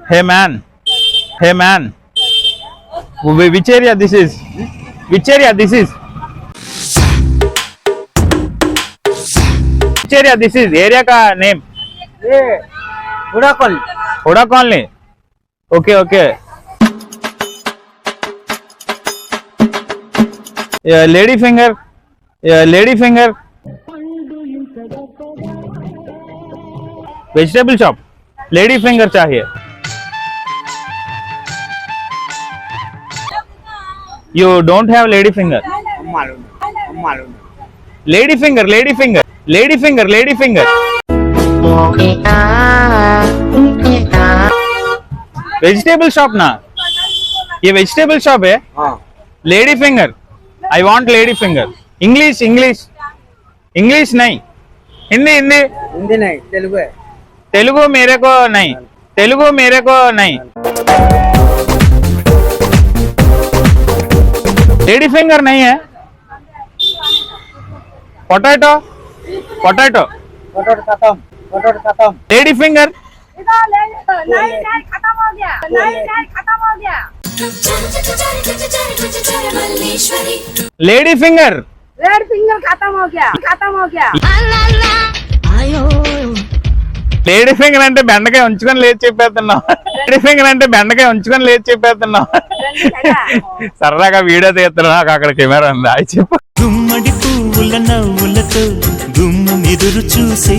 Hey man, hey man. Which area this is? Which area this is? Which area this is? Area का name? ये Huda colony. Huda colony. Okay, okay. Lady finger. Lady finger. Vegetable shop. Lady finger चाहिए। You don't have lady finger? मालूम। Lady finger, lady finger, lady finger, lady finger. Vegetable shop ना, ये vegetable shop है। Lady finger, I want lady finger. English English English नहीं, हिंदी हिंदी। हिंदी नहीं, तेलुगु है। तेलुगु मेरे को नहीं, तेलुगु मेरे को नहीं। लेडी फिंगर नहीं है। पोटैटो, पोटैटो, पोटैटो खत्म। Lady finger. नहीं खत्म हो गया, नहीं खत्म हो गया। लेडी फिंगर, रेड फिंगर खत्म हो गया, खत्म हो गया। లేడీ ఫింగర్ అంటే బెండకాయ ఉంచుకొని లేచి చెప్పేస్తున్నావు. లేడీ ఫింగర్ అంటే బెండకాయ ఉంచుకొని లేచి చెప్పేస్తున్నావు. సరదాగా వీడియో తీస్తున్నావు, నాకు అక్కడ కెమెరా ఉంది. అయి చెప్పు. గుమ్మడి పువ్వుల నవ్వులతో గుమ్మ ఎదురు చూసే